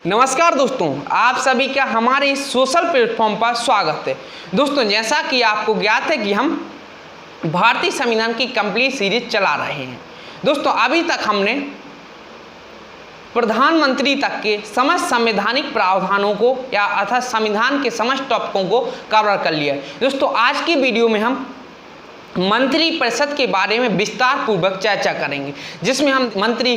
नमस्कार दोस्तों, आप सभी का हमारे इस सोशल प्लेटफॉर्म पर स्वागत है। दोस्तों, जैसा कि आपको ज्ञात है कि हम भारतीय संविधान की कंप्लीट सीरीज चला रहे हैं। दोस्तों, अभी तक हमने प्रधानमंत्री तक के समस्त संवैधानिक प्रावधानों को या अर्थात संविधान के समस्त टॉपिकों को कवर कर लिया है। दोस्तों, आज की वीडियो में हम मंत्रिपरिषद के बारे में विस्तार पूर्वक चर्चा करेंगे, जिसमें हम मंत्री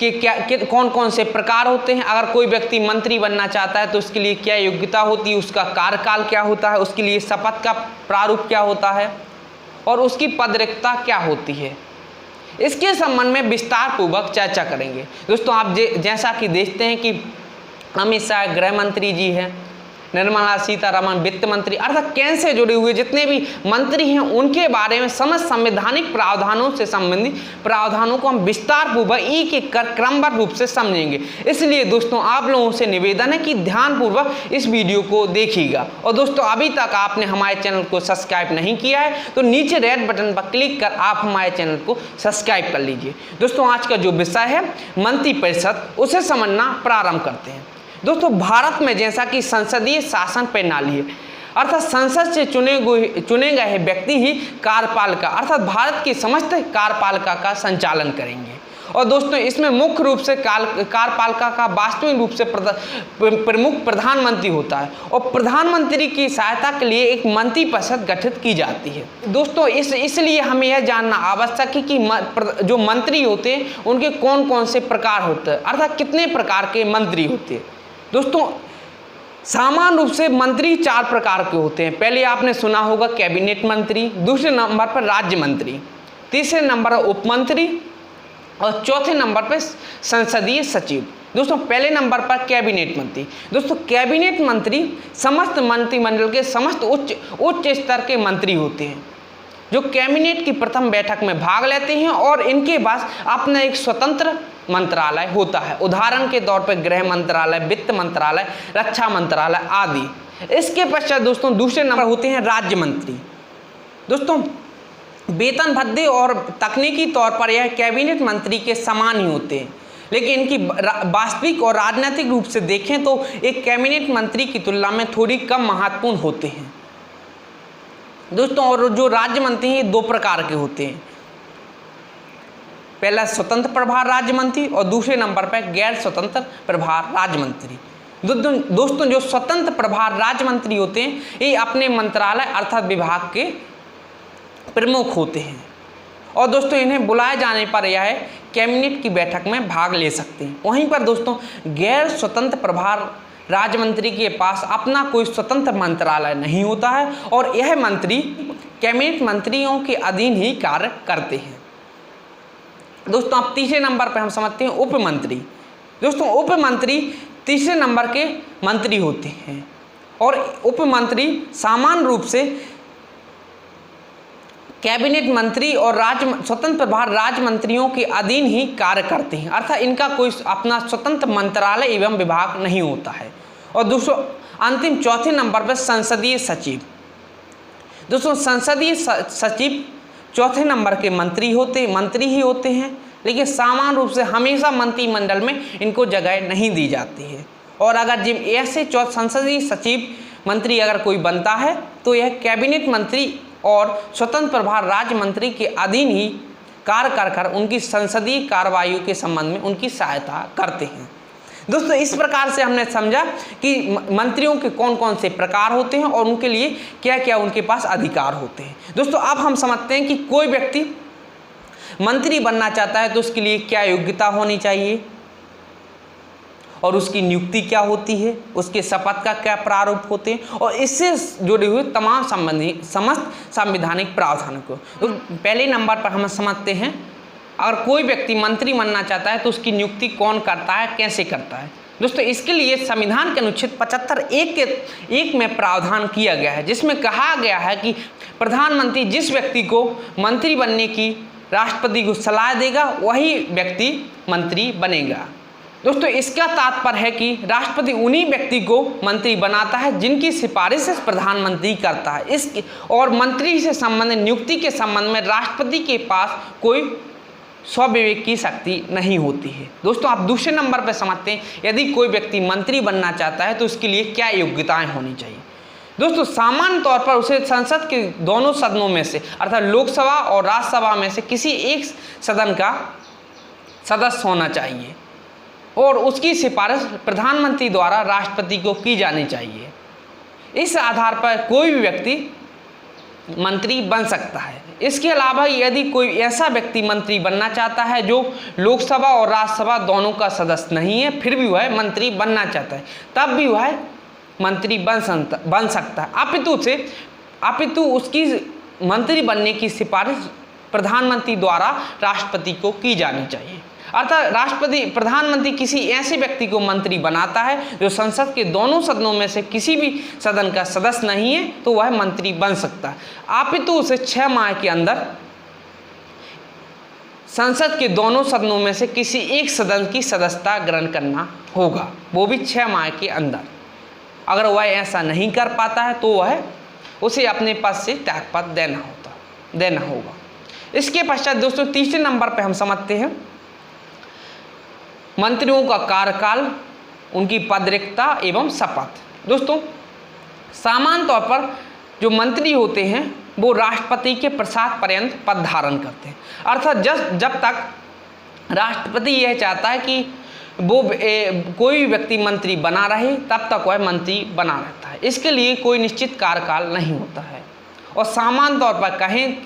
के कौन कौन से प्रकार होते हैं, अगर कोई व्यक्ति मंत्री बनना चाहता है तो उसके लिए क्या योग्यता होती है, उसका कार्यकाल क्या होता है, उसके लिए शपथ का प्रारूप क्या होता है और उसकी पद रिक्तता क्या होती है, इसके संबंध में विस्तार पूर्वक चर्चा करेंगे। दोस्तों, आप जैसा कि देखते हैं कि अमित शाह गृह मंत्री जी हैं, निर्मला सीतारमण वित्त मंत्री, अर्थात केंद्र से जुड़े हुए जितने भी मंत्री हैं उनके बारे में समस्त संवैधानिक प्रावधानों से संबंधित प्रावधानों को हम विस्तार पूर्वक एक एक कर क्रमबद्ध रूप से समझेंगे। इसलिए दोस्तों, आप लोगों से निवेदन है कि ध्यानपूर्वक इस वीडियो को देखिएगा। और दोस्तों, अभी तक आपने हमारे चैनल को सब्सक्राइब नहीं किया है तो नीचे रेड बटन पर क्लिक कर आप हमारे चैनल को सब्सक्राइब कर लीजिए। दोस्तों, आज का जो विषय है मंत्रिपरिषद, उसे समझना प्रारंभ करते हैं। दोस्तों, भारत में जैसा कि संसदीय शासन प्रणाली है, अर्थात संसद से चुने गए व्यक्ति ही कार्यपालिका अर्थात भारत की समस्त कार्यपालिका का संचालन करेंगे। और दोस्तों, इसमें मुख्य रूप से कार्यपालिका का वास्तविक रूप से प्रमुख प्रधानमंत्री होता है और प्रधानमंत्री की सहायता के लिए एक मंत्रिपरिषद गठित की जाती है। दोस्तों, इसलिए हमें यह जानना आवश्यक है कि जो मंत्री होते हैं उनके कौन कौन से प्रकार होते हैं, अर्थात कितने प्रकार के मंत्री होते हैं। दोस्तों, सामान्य रूप से मंत्री चार प्रकार के होते हैं। पहले आपने सुना होगा कैबिनेट मंत्री, दूसरे नंबर पर राज्य मंत्री, तीसरे नंबर पर उप मंत्री और चौथे नंबर पर संसदीय सचिव। दोस्तों, पहले नंबर पर कैबिनेट मंत्री। दोस्तों, कैबिनेट मंत्री समस्त मंत्रिमंडल के समस्त उच्च स्तर के मंत्री होते हैं जो कैबिनेट की प्रथम बैठक में भाग लेते हैं और इनके पास अपना एक स्वतंत्र मंत्रालय होता है। उदाहरण के तौर पर गृह मंत्रालय, वित्त मंत्रालय, रक्षा मंत्रालय आदि। इसके पश्चात दोस्तों दूसरे नंबर होते हैं राज्य मंत्री। दोस्तों, वेतन भत्ते और तकनीकी तौर पर यह कैबिनेट मंत्री के समान ही होते हैं, लेकिन इनकी वास्तविक और राजनीतिक रूप से देखें तो एक कैबिनेट मंत्री की तुलना में थोड़ी कम महत्वपूर्ण होते हैं। दोस्तों, और जो राज्य मंत्री हैं दो प्रकार के होते हैं। पहला स्वतंत्र प्रभार राज्य मंत्री और दूसरे नंबर पर गैर स्वतंत्र प्रभार राज्य मंत्री। दोस्तों, जो स्वतंत्र प्रभार राज्य मंत्री होते हैं ये अपने मंत्रालय अर्थात विभाग के प्रमुख होते हैं और दोस्तों इन्हें बुलाए जाने पर यह कैबिनेट की बैठक में भाग ले सकते हैं। वहीं पर दोस्तों गैर स्वतंत्र प्रभार राज्य मंत्री के पास अपना कोई स्वतंत्र मंत्रालय नहीं होता है और यह मंत्री कैबिनेट मंत्रियों के अधीन ही कार्य करते हैं। दोस्तों, अब तीसरे नंबर पर हम समझते हैं उप मंत्री। दोस्तों, उप मंत्री तीसरे नंबर के मंत्री होते हैं और उप मंत्री सामान्य रूप से कैबिनेट मंत्री और स्वतंत्र प्रभार राज्य मंत्रियों के अधीन ही कार्य करते हैं, अर्थात इनका कोई अपना स्वतंत्र मंत्रालय एवं विभाग नहीं होता है। और दोस्तों, अंतिम चौथे नंबर पर संसदीय सचिव। दोस्तों, संसदीय सचिव चौथे नंबर के मंत्री ही होते हैं, लेकिन सामान्य रूप से हमेशा मंत्रिमंडल में इनको जगह नहीं दी जाती है। और अगर जब ऐसे संसदीय सचिव मंत्री अगर कोई बनता है तो यह कैबिनेट मंत्री और स्वतंत्र प्रभार राज्य मंत्री के अधीन ही कार्य कर उनकी संसदीय कार्रवाइयों के संबंध में उनकी सहायता करते हैं। दोस्तों, इस प्रकार से हमने समझा कि मंत्रियों के कौन कौन से प्रकार होते हैं और उनके लिए क्या क्या उनके पास अधिकार होते हैं। दोस्तों, अब हम समझते हैं कि कोई व्यक्ति मंत्री बनना चाहता है तो उसके लिए क्या योग्यता होनी चाहिए और उसकी नियुक्ति क्या होती है, उसके शपथ का क्या प्रारूप होते हैं और इससे जुड़े हुए तमाम समस्त संवैधानिक प्रावधानों को। तो पहले नंबर पर हम समझते हैं अगर कोई व्यक्ति मंत्री बनना चाहता है तो उसकी नियुक्ति कौन करता है, कैसे करता है। दोस्तों, इसके लिए संविधान के अनुच्छेद 75(1) में प्रावधान किया गया है, जिसमें कहा गया है कि प्रधानमंत्री जिस व्यक्ति को मंत्री बनने की राष्ट्रपति को सलाह देगा वही व्यक्ति मंत्री बनेगा। दोस्तों, इसका तात्पर्य है कि राष्ट्रपति उन्हीं व्यक्ति को मंत्री बनाता है जिनकी सिफारिश प्रधानमंत्री करता है। और मंत्री से संबंधित नियुक्ति के संबंध में राष्ट्रपति के पास कोई स्वविवेक की शक्ति नहीं होती है। दोस्तों आप दूसरे नंबर पर समझते हैं, यदि कोई व्यक्ति मंत्री बनना चाहता है तो उसके लिए क्या योग्यताएं होनी चाहिए। दोस्तों सामान्य तौर पर उसे संसद के दोनों सदनों में से अर्थात लोकसभा और राज्यसभा में से किसी एक सदन का सदस्य होना चाहिए और उसकी सिफारिश प्रधानमंत्री द्वारा राष्ट्रपति को की जानी चाहिए। इस आधार पर कोई भी व्यक्ति मंत्री बन सकता है। इसके अलावा यदि कोई ऐसा व्यक्ति मंत्री बनना चाहता है जो लोकसभा और राज्यसभा दोनों का सदस्य नहीं है, फिर भी वह मंत्री बनना चाहता है, तब भी वह मंत्री बन सकता है, अपितु उसकी मंत्री बनने की सिफारिश प्रधानमंत्री द्वारा राष्ट्रपति को की जानी चाहिए। अर्थात प्रधानमंत्री किसी ऐसे व्यक्ति को मंत्री बनाता है जो संसद के दोनों सदनों में से किसी भी सदन का सदस्य नहीं है, तो वह मंत्री बन सकता है, अपितु उसे 6 माह के अंदर संसद के दोनों सदनों में से किसी एक सदन की सदस्यता ग्रहण करना होगा, वो भी 6 माह के अंदर। अगर वह ऐसा नहीं कर पाता है तो वह उसे अपने पद से त्यागपत्र देना होगा। इसके पश्चात दोस्तों तीसरे नंबर पर हम समझते हैं मंत्रियों का कार्यकाल, उनकी पदरिक्तता एवं शपथ। दोस्तों सामान्य तौर पर जो मंत्री होते हैं वो राष्ट्रपति के प्रसाद पर्यंत पद धारण करते हैं, अर्थात जब तक राष्ट्रपति यह चाहता है कि वो कोई भी व्यक्ति मंत्री बना रहे तब तक वह मंत्री बना रहता है। इसके लिए कोई निश्चित कार्यकाल नहीं होता है। और सामान्य तौर पर कहें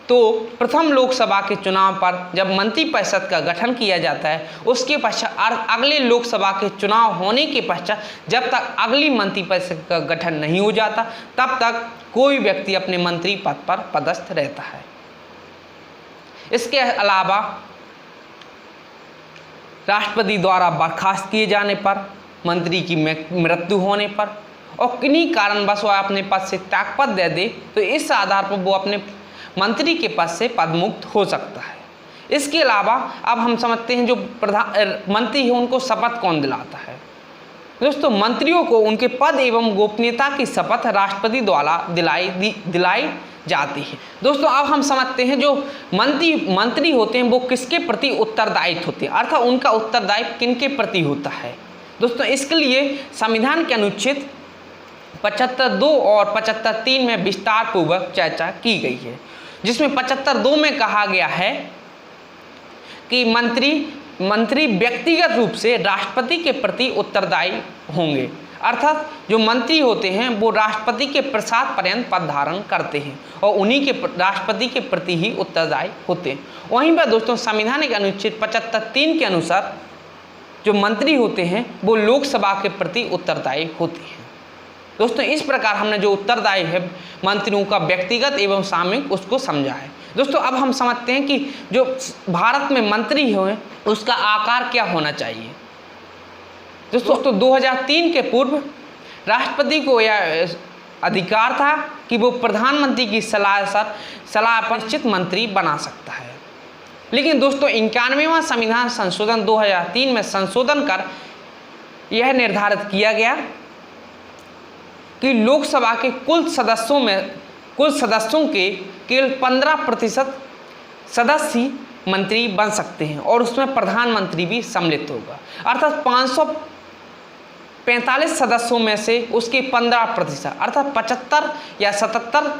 तो प्रथम लोकसभा के चुनाव पर जब मंत्रिपरिषद का गठन किया जाता है, उसके पश्चात अगले लोकसभा के चुनाव होने के पश्चात जब तक अगली मंत्रिपरिषद का गठन नहीं हो जाता तब तक कोई व्यक्ति अपने मंत्री पद पर पदस्थ रहता है। इसके अलावा राष्ट्रपति द्वारा बर्खास्त किए जाने पर, मंत्री की मृत्यु होने पर और किन्हीं कारणवश वह अपने पद से त्यागपत्र दे दे तो इस आधार पर वो अपने मंत्री के पद से पदमुक्त हो सकता है। इसके अलावा अब हम समझते हैं जो मंत्री है उनको शपथ कौन दिलाता है। दोस्तों मंत्रियों को उनके पद एवं गोपनीयता की शपथ राष्ट्रपति द्वारा दिलाई जाती है। दोस्तों अब हम समझते हैं जो मंत्री होते हैं वो किसके प्रति उत्तरदायित्व होते हैं, अर्थात उनका उत्तरदायित्व किनके प्रति होता है। दोस्तों इसके लिए संविधान के अनुच्छेद 75(2) और 75(3) में विस्तार पूर्वक चर्चा की गई है, जिसमें 75(2) में कहा गया है कि मंत्री व्यक्तिगत रूप से राष्ट्रपति के प्रति उत्तरदायी होंगे, अर्थात जो मंत्री होते हैं वो राष्ट्रपति के प्रसाद पर्यंत पद धारण करते हैं और उन्हीं के राष्ट्रपति के प्रति ही उत्तरदायी होते हैं। वहीं पर दोस्तों संविधान के अनुच्छेद 75(3) के अनुसार जो मंत्री होते हैं वो लोकसभा के प्रति उत्तरदायी होते हैं। दोस्तों इस प्रकार हमने जो उत्तरदायी है मंत्रियों का व्यक्तिगत एवं सामूहिक उसको समझा है। दोस्तों अब हम समझते हैं कि जो भारत में मंत्री हुए उसका आकार क्या होना चाहिए। दोस्तों 2003 के पूर्व राष्ट्रपति को यह अधिकार था कि वो प्रधानमंत्री की सलाह पर निश्चित मंत्री बना सकता है, लेकिन दोस्तों 91वां संविधान संशोधन 2003 में संशोधन कर यह निर्धारित किया गया कि लोकसभा के कुल सदस्यों के केवल 15% सदस्य ही मंत्री बन सकते हैं और उसमें प्रधानमंत्री भी सम्मिलित होगा, अर्थात 545 सदस्यों में से उसके 15% अर्थात 75 या 77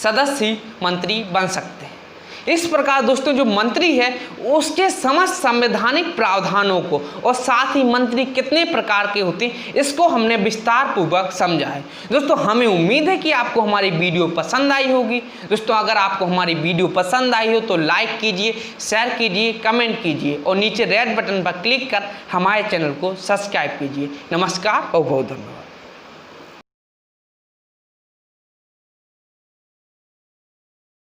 सदस्य ही मंत्री बन सकते हैं। इस प्रकार दोस्तों जो मंत्री है उसके समस्त संवैधानिक प्रावधानों को और साथ ही मंत्री कितने प्रकार के होते हैं इसको हमने विस्तार पूर्वक समझा है। दोस्तों हमें उम्मीद है कि आपको हमारी वीडियो पसंद आई होगी। दोस्तों अगर आपको हमारी वीडियो पसंद आई हो तो लाइक कीजिए, शेयर कीजिए, कमेंट कीजिए और नीचे रेड बटन पर क्लिक कर हमारे चैनल को सब्सक्राइब कीजिए। नमस्कार और बहुत धन्यवाद।